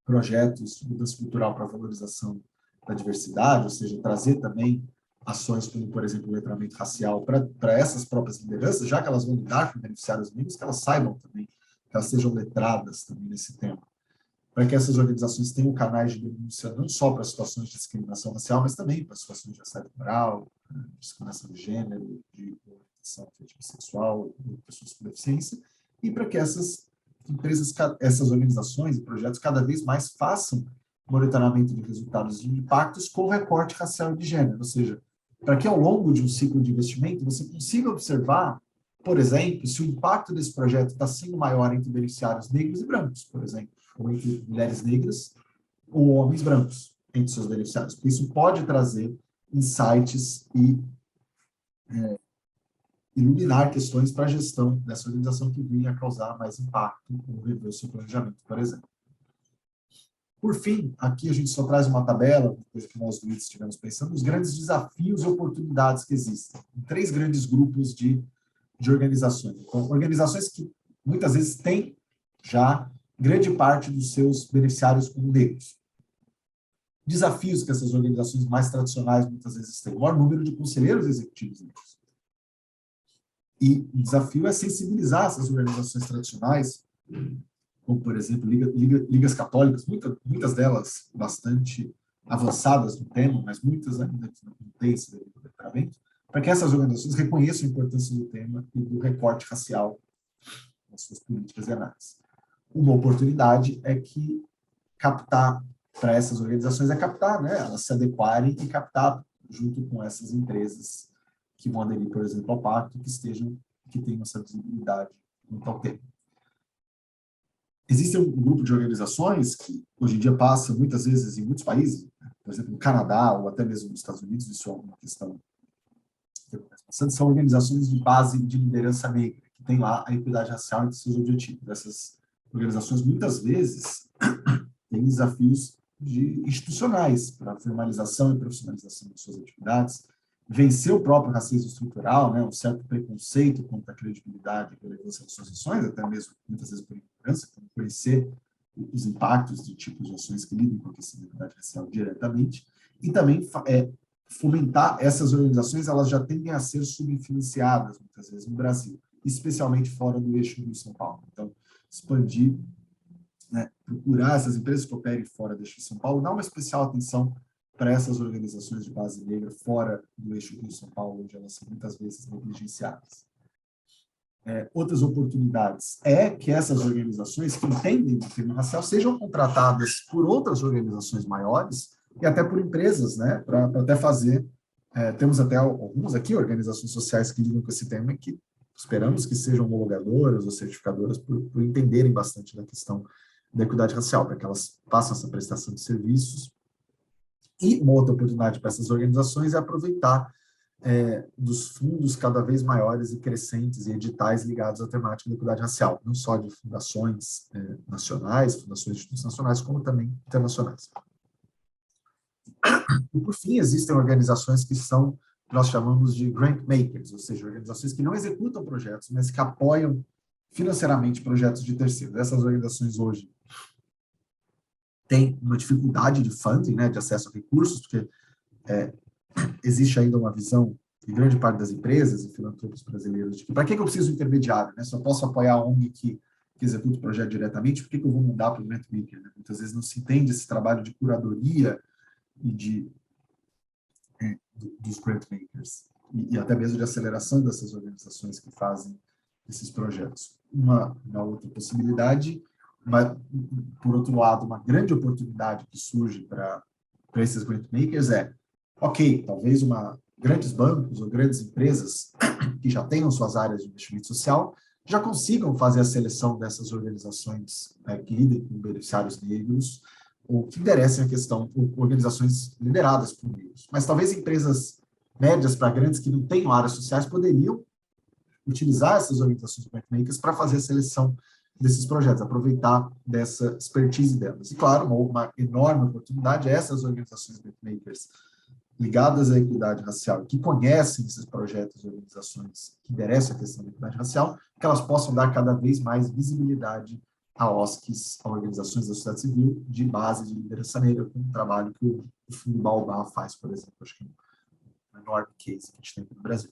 projetos de mudança cultural para a valorização da diversidade, ou seja, trazer também ações como, por exemplo, o letramento racial para essas próprias lideranças, já que elas vão lidar com beneficiários negros, que elas saibam também, que elas sejam letradas também nesse tema, para que essas organizações tenham canais de denúncia não só para situações de discriminação racial, mas também para situações de assédio moral, discriminação de gênero, de orientação afetiva sexual, de pessoas com deficiência, e para que essas empresas, essas organizações e projetos cada vez mais façam monitoramento de resultados de impactos com recorte racial e de gênero, ou seja, para que ao longo de um ciclo de investimento você consiga observar, por exemplo, se o impacto desse projeto está sendo maior entre beneficiários negros e brancos, por exemplo, ou entre mulheres negras ou homens brancos entre seus beneficiários, porque isso pode trazer insights e iluminar questões para a gestão dessa organização que vinha a causar mais impacto ou rever o seu planejamento, por exemplo. Por fim, aqui a gente só traz uma tabela, coisa que nós dois estivemos pensando, os grandes desafios e oportunidades que existem em 3 grandes grupos de organizações. Então, organizações que muitas vezes têm já grande parte dos seus beneficiários como negros. Desafios que essas organizações mais tradicionais muitas vezes têm, o maior número de conselheiros executivos negros. E o desafio é sensibilizar essas organizações tradicionais, como, por exemplo, ligas católicas, muitas delas bastante avançadas no tema, mas muitas ainda que não têm esse letramento, para que essas organizações reconheçam a importância do tema e do recorte racial nas suas políticas e análises. Uma oportunidade é que captar para essas organizações é captar, né, elas se adequarem e captar junto com essas empresas que vão aderir, por exemplo, ao pacto, que tenham essa visibilidade no ao tema. Existe um grupo de organizações que, hoje em dia, passa muitas vezes em muitos países, por exemplo, no Canadá ou até mesmo nos Estados Unidos, isso é uma questão que são organizações de base de liderança negra, que tem lá a equidade racial entre seus objetivos. Essas organizações, muitas vezes, têm desafios institucionais para a formalização e profissionalização de suas atividades, vencer o próprio racismo estrutural, né, um certo preconceito contra a credibilidade e relevância das suas ações, até mesmo, muitas vezes, por ignorância, por conhecer os impactos de tipos de ações que lidam com a questão da equidade racial diretamente, e também fomentar essas organizações, elas já tendem a ser subfinanciadas, muitas vezes, no Brasil, especialmente fora do eixo Rio-São Paulo. Então, expandir, né, procurar essas empresas que operem fora do eixo de São Paulo, dar uma especial atenção para essas organizações de base negra fora do eixo Rio-São Paulo, onde elas são muitas vezes negligenciadas. Outras oportunidades é que essas organizações que entendem o tema racial sejam contratadas por outras organizações maiores e até por empresas, né, para até fazer, temos até alguns aqui, organizações sociais que lidam com esse tema e que esperamos que sejam homologadoras ou certificadoras por entenderem bastante da questão da equidade racial, para que elas façam essa prestação de serviços. E uma outra oportunidade para essas organizações é aproveitar dos fundos cada vez maiores e crescentes e editais ligados à temática da equidade racial, não só de fundações nacionais, fundações de institutos nacionais, como também internacionais. E, por fim, existem organizações que são, nós chamamos de grant makers, ou seja, organizações que não executam projetos, mas que apoiam financeiramente projetos de terceiros. Essas organizações hoje têm uma dificuldade de funding, né, de acesso a recursos, porque existe ainda uma visão de grande parte das empresas e filantropos brasileiros de que para que eu preciso de intermediário, né? Só posso apoiar a ONG que executa o projeto diretamente, por que eu vou mandar para o grant maker? Né? Muitas vezes não se entende esse trabalho de curadoria e dos grant makers e até mesmo de aceleração dessas organizações que fazem esses projetos. Uma outra possibilidade, mas, por outro lado, uma grande oportunidade que surge para esses grant makers ok, talvez grandes bancos ou grandes empresas que já tenham suas áreas de investimento social já consigam fazer a seleção dessas organizações que lidem com beneficiários negros ou que interessem a questão, organizações lideradas por negros. Mas talvez empresas médias para grandes que não tenham áreas sociais poderiam utilizar essas organizações grantmakers para fazer a seleção desses projetos, aproveitar dessa expertise delas. E, claro, uma enorme oportunidade é essas organizações grantmakers ligadas à equidade racial, que conhecem esses projetos e organizações que endereçam a questão da equidade racial, que elas possam dar cada vez mais visibilidade a OSCs, a organizações da sociedade civil, de base de liderança negra, com o trabalho que o Fundo Baobá faz, por exemplo. Acho que é um enorme case que a gente tem aqui no Brasil.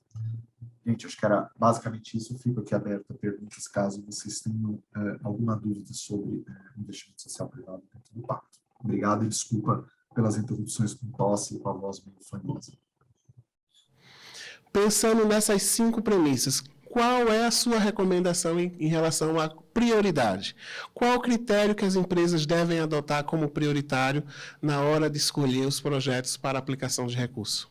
Gente, acho que era basicamente isso. Eu fico aqui aberto a perguntas, caso vocês tenham alguma dúvida sobre investimento social privado dentro do pacto. Obrigado e desculpa pelas interrupções com tosse e com a voz meio fanhosa. Pensando nessas 5 premissas, qual é a sua recomendação em relação à prioridade? Qual o critério que as empresas devem adotar como prioritário na hora de escolher os projetos para aplicação de recurso?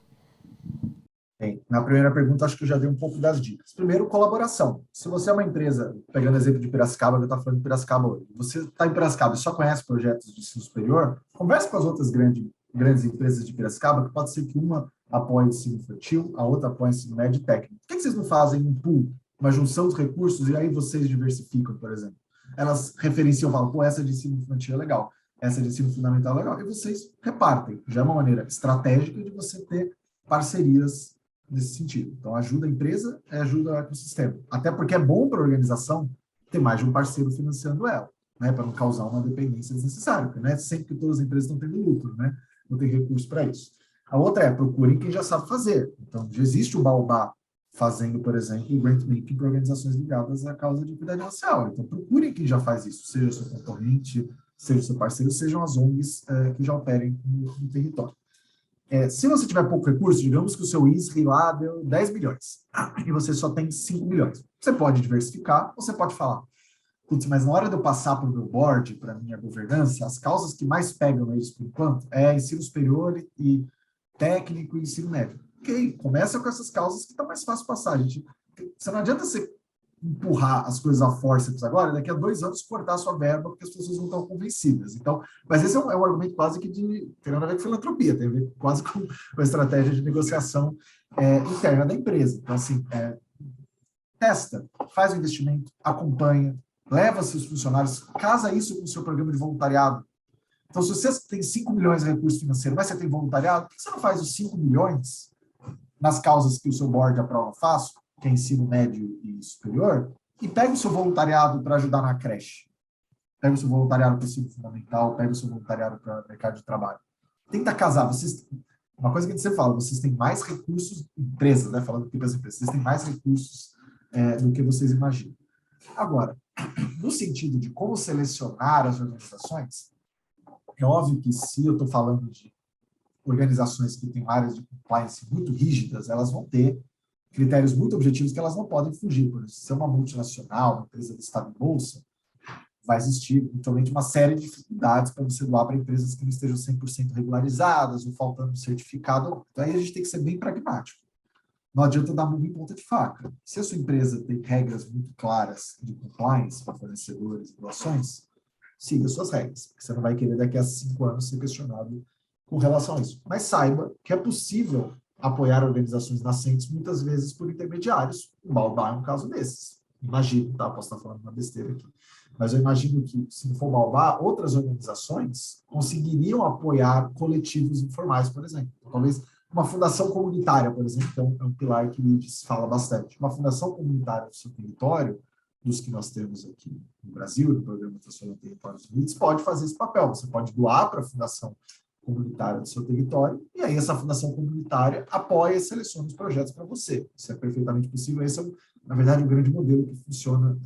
Bem, na primeira pergunta, acho que eu já dei um pouco das dicas. Primeiro, colaboração. Se você é uma empresa, pegando o exemplo de Piracicaba, eu estou falando de Piracicaba hoje, você está em Piracicaba e só conhece projetos de ensino superior, converse com as outras grandes empresas de Piracicaba, que pode ser que uma apoie ensino infantil, a outra apoie ensino médio e técnico. Por que vocês não fazem um pool, uma junção dos recursos, e aí vocês diversificam, por exemplo? Elas referenciam e falam, pô, essa de ensino infantil é legal, essa de ensino fundamental é legal, e vocês repartem. Já é uma maneira estratégica de você ter parcerias nesse sentido. Então, ajuda a empresa, ajuda o ecossistema. Até porque é bom para a organização ter mais de um parceiro financiando ela, né, para não causar uma dependência desnecessária, porque não é sempre que todas as empresas estão tendo lucro, né, não tem recurso para isso. A outra é, procurem quem já sabe fazer. Então, já existe o Baobá fazendo, por exemplo, grantmaking para organizações ligadas à causa de equidade racial. Então, procurem quem já faz isso, seja o seu concorrente, seja o seu parceiro, sejam as ONGs que já operem no território. Se você tiver pouco recurso, digamos que o seu ISRI lá deu 10 milhões e você só tem 5 milhões. Você pode diversificar, você pode falar, putz, mas na hora de eu passar para o meu board, para a minha governança, as causas que mais pegam eles por enquanto é ensino superior e técnico e ensino médio. Ok, começa com essas causas que está mais fácil passar. Você não adianta você empurrar as coisas a forceps agora, daqui a 2 anos cortar a sua verba, porque as pessoas não estão convencidas. Então, mas esse é um argumento quase que tem nada a ver com filantropia, tem a ver quase com uma estratégia de negociação interna da empresa. Então, assim, testa, faz o investimento, acompanha, leva seus funcionários, casa isso com o seu programa de voluntariado. Então, se você tem 5 milhões de recurso financeiro, mas você tem voluntariado, por que você não faz os 5 milhões nas causas que o seu board aprova fácil, que é ensino médio e superior, e pega o seu voluntariado para ajudar na creche. Pega o seu voluntariado para o ensino fundamental, pega o seu voluntariado para o mercado de trabalho. Tenta casar. Uma coisa que você fala, vocês têm mais recursos, empresas, né? Falando aqui para as empresas, vocês têm mais recursos do que vocês imaginam. Agora, no sentido de como selecionar as organizações, é óbvio que se eu estou falando de organizações que têm áreas de compliance muito rígidas, elas vão ter critérios muito objetivos que elas não podem fugir. Por exemplo, se é uma multinacional, uma empresa listada em bolsa, vai existir, eventualmente, uma série de dificuldades para você doar para empresas que não estejam 100% regularizadas ou faltando certificado. Então, aí a gente tem que ser bem pragmático. Não adianta dar murro em ponta de faca. Se a sua empresa tem regras muito claras de compliance para fornecedores e doações, siga suas regras, porque você não vai querer daqui a 5 anos ser questionado com relação a isso. Mas saiba que é possível apoiar organizações nascentes, muitas vezes por intermediários. O Baobá é um caso desses. Imagino, tá? Posso estar falando uma besteira aqui. Mas eu imagino que, se não for o Baobá, outras organizações conseguiriam apoiar coletivos informais, por exemplo. Talvez uma fundação comunitária, por exemplo, que é um pilar que o IDES fala bastante. Uma fundação comunitária do seu território, dos que nós temos aqui no Brasil, no Programa Transformando Territórios do IDES, pode fazer esse papel. Você pode doar para a fundação comunitária do seu território, e aí essa fundação comunitária apoia e seleciona os projetos para você. Isso é perfeitamente possível. Esse é, na verdade, um grande modelo que funciona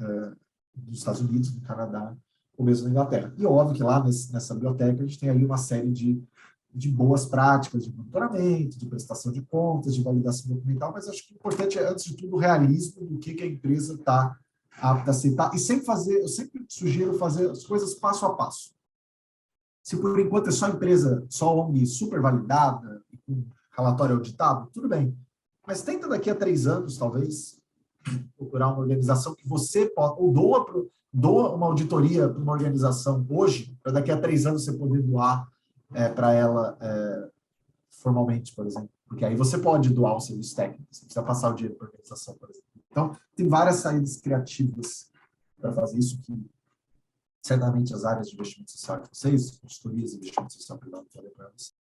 nos Estados Unidos, no Canadá, ou mesmo na Inglaterra. E óbvio que lá nessa biblioteca a gente tem aí uma série de boas práticas de monitoramento, de prestação de contas, de validação documental, mas acho que o importante é, antes de tudo, o realismo do que a empresa está apta a aceitar. E eu sempre sugiro fazer as coisas passo a passo. Se por enquanto é só empresa, só ONG super validada, e com relatório auditado, tudo bem. Mas tenta daqui a 3 anos, talvez, procurar uma organização que você pode, ou doa uma auditoria para uma organização hoje, para daqui a 3 anos você poder doar para ela formalmente, por exemplo. Porque aí você pode doar o serviço técnico, você precisa passar o dinheiro para a organização, por exemplo. Então, tem várias saídas criativas para fazer isso, que certamente as áreas de investimento social de vocês, consultorias de investimento social privado, podem para vocês.